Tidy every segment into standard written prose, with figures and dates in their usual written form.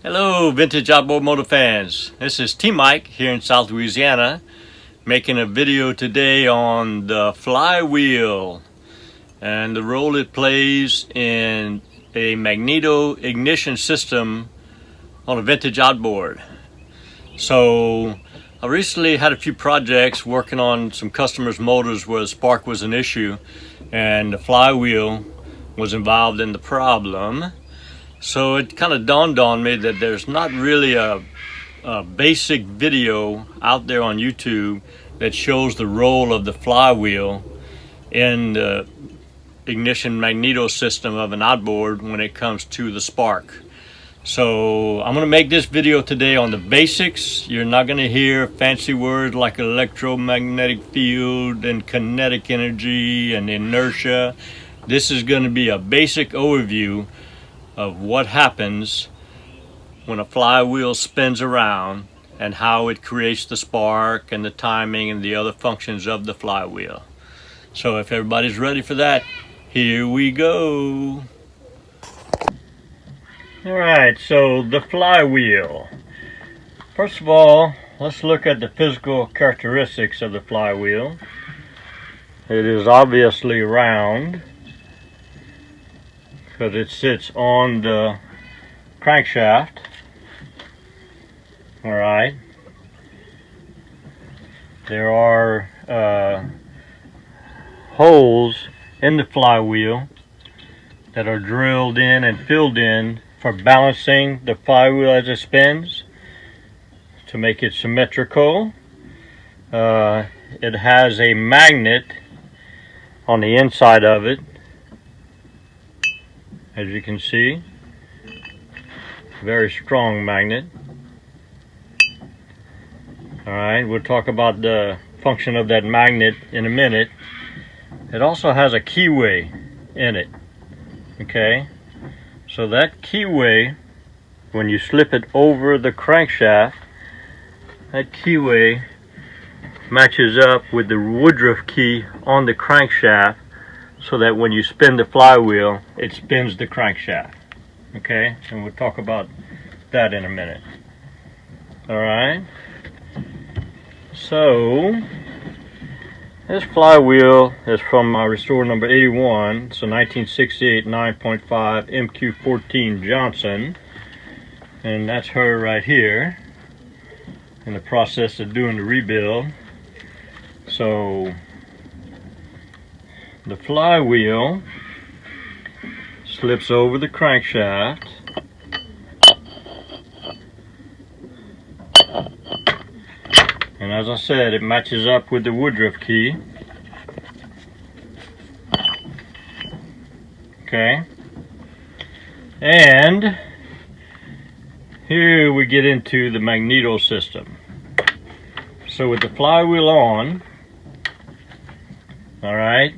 Hello, vintage outboard motor fans. This is T-Mike here in South Louisiana, making a video today on the flywheel and the role it plays in a magneto ignition system on a vintage outboard. So I recently had a few projects working on some customers' motors where the spark was an issue and the flywheel was involved in the problem. So it kind of dawned on me that there's not really a basic video out there on YouTube that shows the role of the flywheel in the ignition magneto system of an outboard when it comes to the spark. So I'm going to make this video today on the basics. You're not going to hear fancy words like electromagnetic field and kinetic energy and inertia. This is going to be a basic overview of what happens when a flywheel spins around and how it creates the spark and the timing and the other functions of the flywheel. So if everybody's ready for that, here we go. Alright, so the flywheel. First of all, let's look at the physical characteristics of the flywheel. It is obviously round, because it sits on the crankshaft. Alright. There are holes in the flywheel that are drilled in and filled in for balancing the flywheel as it spins to make it symmetrical. It has a magnet on the inside of it, as you can see. Very strong magnet. Alright, we'll talk about the function of that magnet in a minute. It also has a keyway in it. Okay, so that keyway, when you slip it over the crankshaft, that keyway matches up with the Boudreaux key on the crankshaft, so that when you spin the flywheel, it spins the crankshaft. Okay, and we'll talk about that in a minute. Alright, so this flywheel is from my restore number 81. It's a 1968 9.5 MQ14 Johnson, and that's her right here in the process of doing the rebuild. So the flywheel slips over the crankshaft, and as I said, it matches up with the Boudreaux key. Okay, and here we get into the magneto system. So with the flywheel on, alright,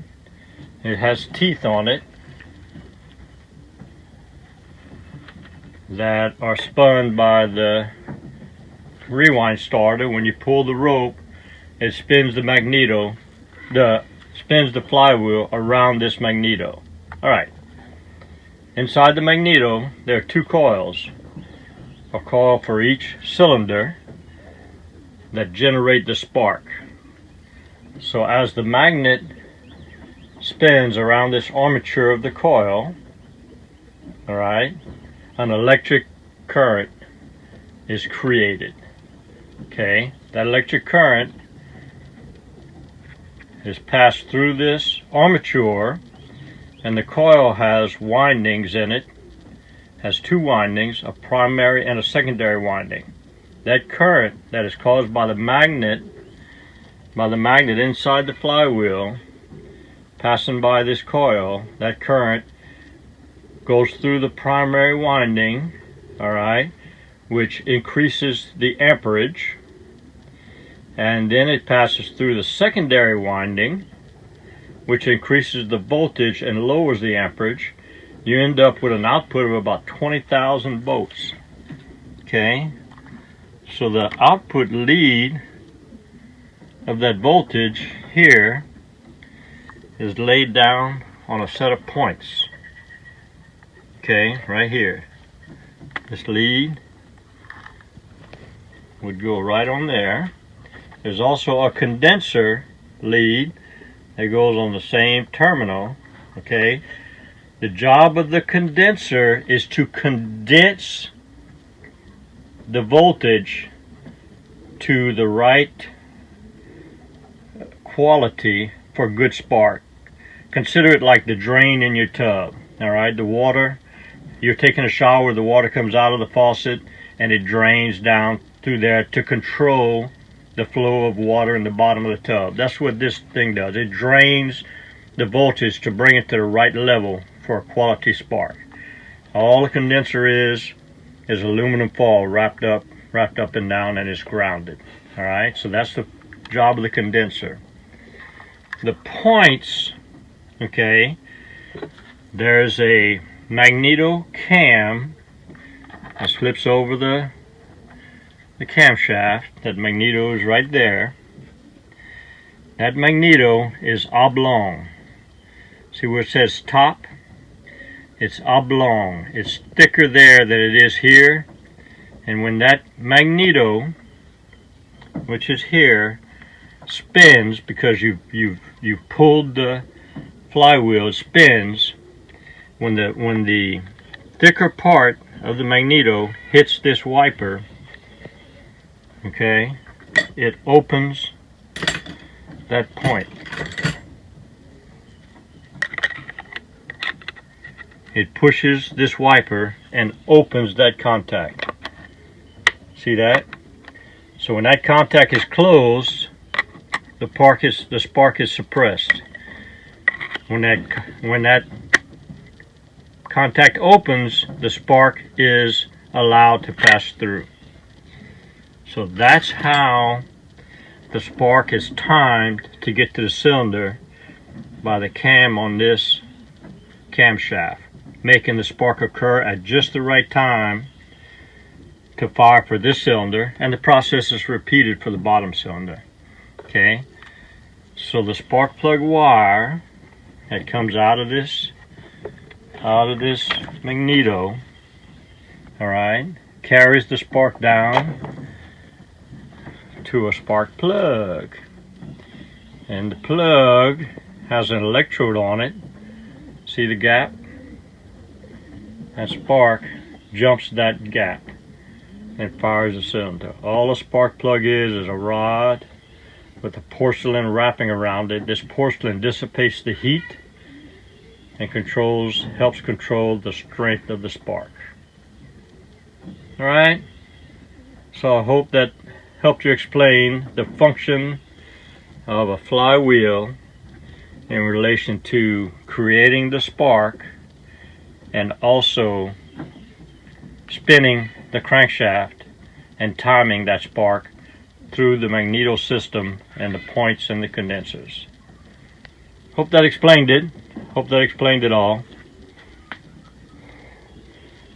it has teeth on it that are spun by the rewind starter. When you pull the rope, it spins the magneto, spins the flywheel around this magneto. Alright, inside the magneto there are two coils, a coil for each cylinder that generate the spark. So as the magnet spins around this armature of the coil, alright, an electric current is created. Okay, that electric current is passed through this armature, and the coil has windings in it, has two windings, a primary and a secondary winding. That current that is caused by the magnet inside the flywheel passing by this coil, that current goes through the primary winding, alright, which increases the amperage, and then it passes through the secondary winding, which increases the voltage and lowers the amperage. You end up with an output of about 20,000 volts. Okay, so the output lead of that voltage here is laid down on a set of points. Okay, right here. This lead would go right on there. There's also a condenser lead that goes on the same terminal. Okay, the job of the condenser is to condense the voltage to the right quality for good spark. Consider it like the drain in your tub. All right, the water, you're taking a shower, the water comes out of the faucet and it drains down through there to control the flow of water in the bottom of the tub. That's what this thing does. It drains the voltage to bring it to the right level for a quality spark. All the condenser is aluminum foil wrapped up and down, and it's grounded. All right, so that's the job of the condenser. The points, okay, there's a magneto cam that flips over the camshaft. That magneto is right there. That magneto is oblong. See where it says top? It's oblong. It's thicker there than it is here. And when that magneto, which is here, spins, because you've pulled the flywheel, it spins. When the thicker part of the magneto hits this wiper, okay, it opens that point. It pushes this wiper and opens that contact. See that? So when that contact is closed, the spark is suppressed. When that contact opens, the spark is allowed to pass through. So that's how the spark is timed to get to the cylinder by the cam on this camshaft, making the spark occur at just the right time to fire for this cylinder, and the process is repeated for the bottom cylinder. Okay, so the spark plug wire that comes out of this magneto, all right, carries the spark down to a spark plug, and the plug has an electrode on it. See the gap? That spark jumps that gap and fires the cylinder. All a spark plug is a rod with a porcelain wrapping around it. This porcelain dissipates the heat and helps control the strength of the spark. All right, so I hope that helped you explain the function of a flywheel in relation to creating the spark and also spinning the crankshaft and timing that spark through the magneto system and the points and the condensers. Hope that explained it. Hope that explained it all.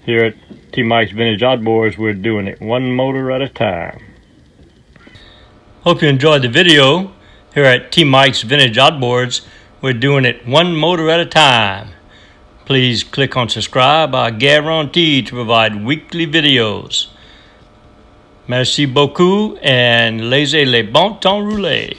Here at T. Mike's Vintage Outboards, we're doing it one motor at a time. Hope you enjoyed the video. Here at T. Mike's Vintage Outboards, we're doing it one motor at a time. Please click on subscribe. I guarantee to provide weekly videos. Merci beaucoup and laissez les bon temps rouler.